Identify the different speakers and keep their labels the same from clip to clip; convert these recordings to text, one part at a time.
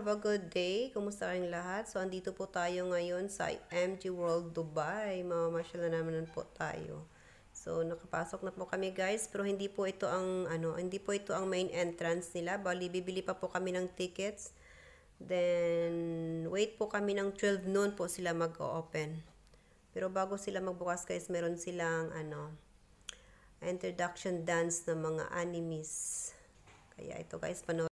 Speaker 1: have a good day. Kumusta kayong lahat? So, andito po tayo ngayon sa MG World Dubai. Mamamasyal na naman po tayo. So, nakapasok na po kami guys, pero hindi po ito ang hindi po ito ang main entrance nila. Bali, bibili pa po kami ng tickets. Then, wait po kami ng 12 noon po sila mag-open. Pero bago sila magbukas guys, meron silang introduction dance ng mga animes. Kaya ito guys, panoorin.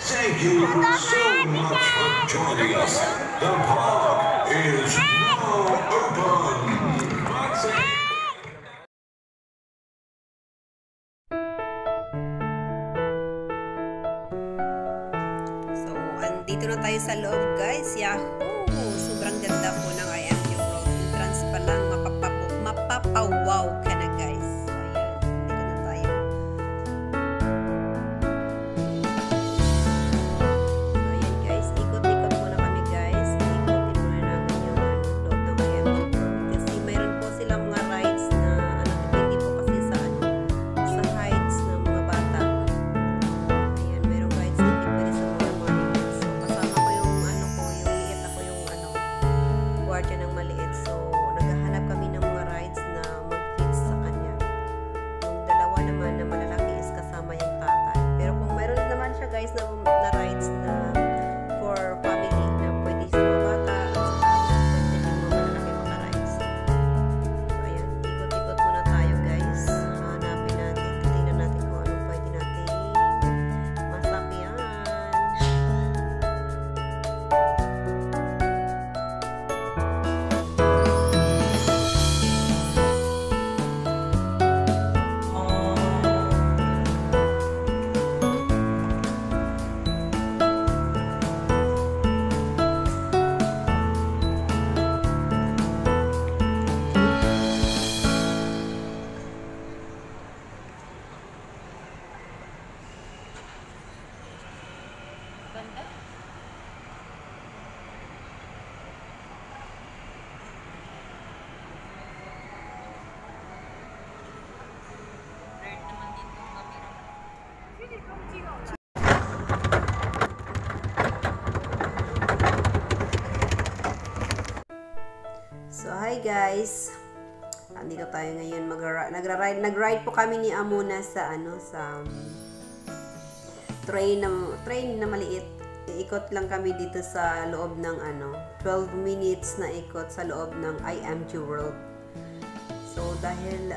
Speaker 2: Thank you so much for joining us. The park is now open.
Speaker 1: So, andito na tayo sa loob guys. Yahoo! Sobrang ganda po ng IMG World. Entrance pa lang, mapapawaw ka na guys. So, ayan. Dito na tayo. So, ayan guys. Ikot-ikot muna kami guys. Ikotin muna namin yung loob ng IMG World. Kasi mayroon po silang mga rides na depende po kasi sa sa heights ng mga bata. Ayan, mayroong rides na hindi pwede sa mga morning. So, kasama ko yung yung liit ako yung Andito tayo ngayon, nag-ride po kami ni Amuna sa train na maliit. Iikot lang kami dito sa loob ng 12 minutes na ikot sa loob ng IMG World. So dahil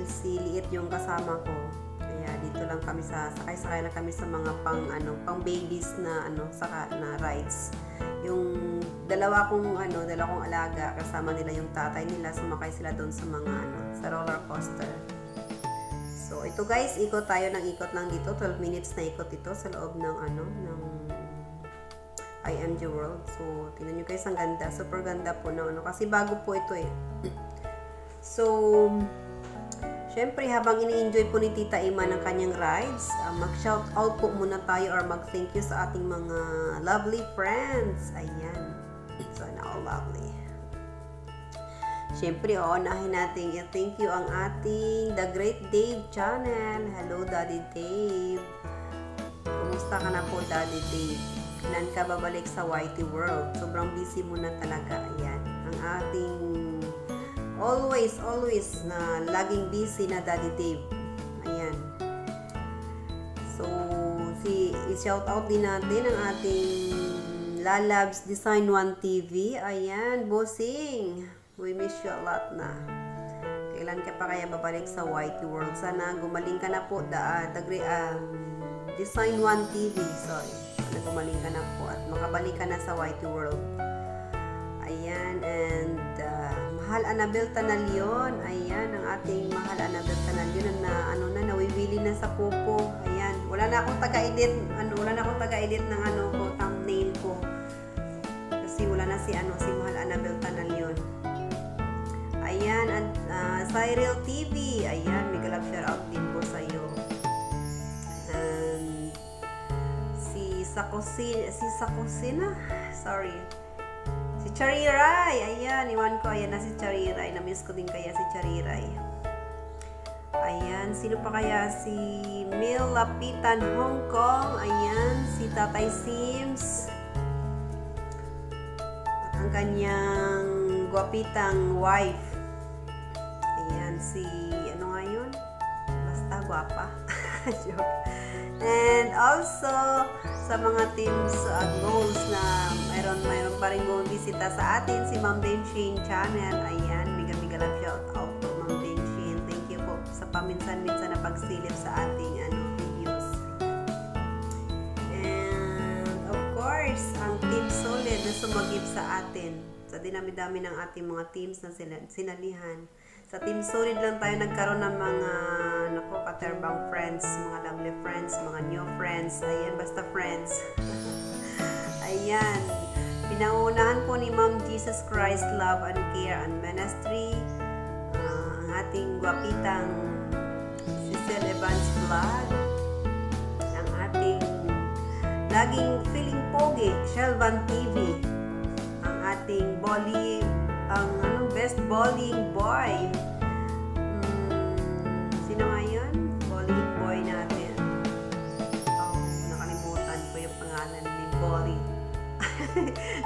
Speaker 1: si Liit yung kasama ko, kaya dito lang kami sakay lang kami sa mga pang babies na na rides. Yung dalawang alaga, kasama nila yung tatay nila, sumakay sila doon sa mga sa roller coaster. So ito guys, ikot tayo ng ikot lang dito, 12 minutes na ikot ito sa loob ng ng IMG World. So tingnan niyo guys, ang ganda, super ganda po na kasi bago po ito eh. So syempre, habang ini-enjoy po ni Tita Ima ng kanyang rides, mag-shout out po muna tayo or mag-thank you sa ating mga lovely friends. Ayan. Sana all lovely. Syempre, unahin natin i-thank you ang ating The Great Dave channel. Hello, Daddy Dave. Kumusta ka na po, Daddy Dave? Kailan ka babalik sa YT World? Sobrang busy mo na talaga. Ayan. Ang ating always na laging busy na Daddy Dave. Ayan. So, i-shout out din natin ang ating Lalabs Design 1 TV. Ayan, bossing. We miss you a lot na. Kailan ka pa kaya babalik sa YT World? Sana gumaling ka na po, Design 1 TV. Sorry. Sana gumaling ka na po at makabalik ka na sa YT World. Ayan, and Mahal Annabel Tanalion. Ayan, ang ating Mahal Annabel Tanalion na nawibili na sa Popo. Ayan, wala na akong taga-edit ng thumbnail ko. Kasi wala na si Mahal Annabel Tanalion. Ayan, and Cyril TV. Ayan, mega love shout out din po sa iyo. And si Sakosina. Sorry. Si Chariray, ayan, iwan ko, ayan na si Chariray, na-miss ko din kaya si Chariray. Ayan, sino pa kaya? Si Mil Lapitan Hong Kong, ayan, si Tatay Sims, at ang kanyang gwapitang wife. Ayan, si, nga yun? Basta gwapa. Joke. And also, sa mga teams goals na mayroon pa rin goal bisita sa atin, si Ma'am Denshane channel. Ayan, mega love shout out po, Ma'am Denshane. Thank you po sa paminsan-minsan na pagsilip sa ating videos. And of course, ang Team Solid na sumagip sa atin sa dinami-dami ng ating mga teams na sinalihan. Sa Team Solid lang tayo nagkaroon ng mga katerbang friends, mga lovely friends, mga new friends. Ayan, basta friends. Ayan. Pinangunahan po ni Ma'am Jesus Christ Love and Care and Ministry ang ating gwapitang Cecil Evans Vlog, ang ating laging feeling pogi Shelvan TV, ang ating best bowling boy. Sino nga yun? Bowling boy natin. Nakalimutan ko yung pangalan ni Bolly.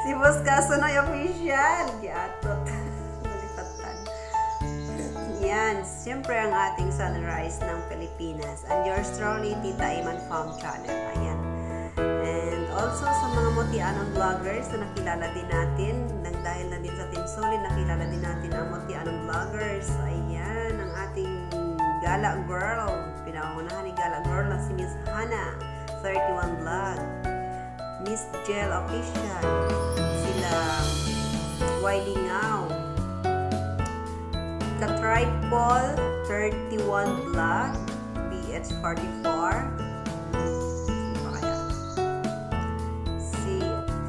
Speaker 1: Si Boss Kasonoy Official. Giatot. Nalipatan. Yan. Siyempre ang ating sunrise ng Pilipinas. And yours truly, Tita Iman Farm Channel. Ayan. And also sa mga Motianong vloggers na nakilala din natin, dahil na din sa Team Solid, nakilala din natin ang Motianong vloggers. Ayan, ang ating Gala Girl. Pinangunahan ni Gala Girl na si Miss Hannah 31 Vlog, Miss Jel Official, sila Wiley Ngao, Katripol 31 Vlog, BH44,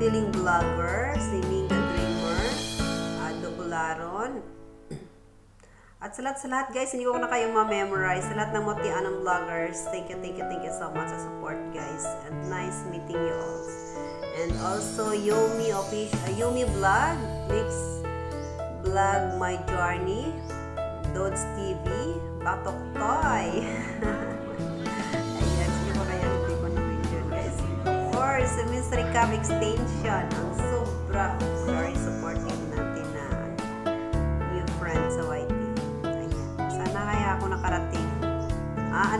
Speaker 1: Feeling Vlogger, si Minga Dreamer, Dobularon. At sa lahat guys, hindi ko na kayong ma-memorize. Sa lahat ng Motianong vloggers, thank you so much sa support guys. And nice meeting you all. And also Yumi Vlog, Mix Vlog My Journey, Dodds TV, Batok Toy. Ayan, sino ba kaya hindi ko na-mention guys? Of course, si Miss Recap Extension, ang very supportive natin na new friend sa YT.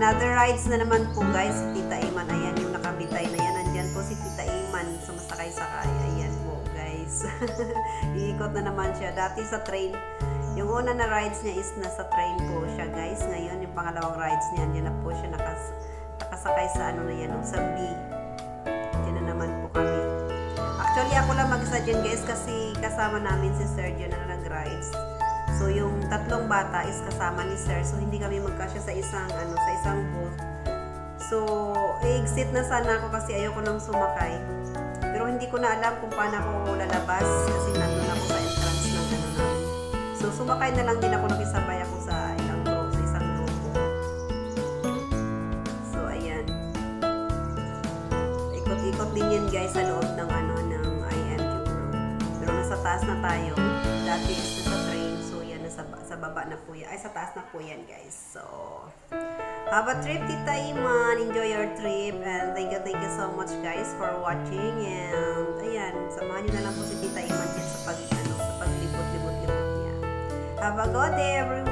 Speaker 1: another rides na naman po guys, si Tita Iman. Ayan, yung nakabitay na yan. Andyan po si Tita Iman, sumasakay-sakay. Ayan po guys. Iikot na naman siya. Dati sa train, yung una na rides niya is nasa train po siya guys. Ngayon, yung pangalawang rides niya, andyan na po siya nakasakay sa ano na yan, sa B. Andyan na naman po kami. Actually, ako lang mag-isa dyan guys kasi kasama namin si Sergio na nag-rides. So, yung tatlong bata is kasama ni Sir. So, hindi kami magkasya sa isang booth. So, exit na sana ako kasi ayoko nang sumakay. Pero hindi ko na alam kung paano ako lalabas kasi nandun ako sa entrance ng namin. So, sumakay na lang din ako, nakisabay ako sa isang grupo. So, ayan. Ikot-ikot din yan guys sa loob ng IMG World. Pero nasa taas na tayo. Dati is nasa train. Sa baba na po yan. Ay, sa taas na po yan, guys. So, have a trip, Tita Iman. Enjoy your trip. And thank you so much, guys, for watching. And, ayan, samahan nyo na lang po si Tita Iman sa paglibot-libot niya. Have a good day, everyone!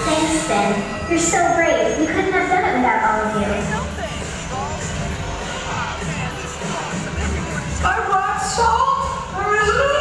Speaker 3: Thanks, Ben. You're so brave. We couldn't have done it without all of you.
Speaker 4: I brought salt. Where is it?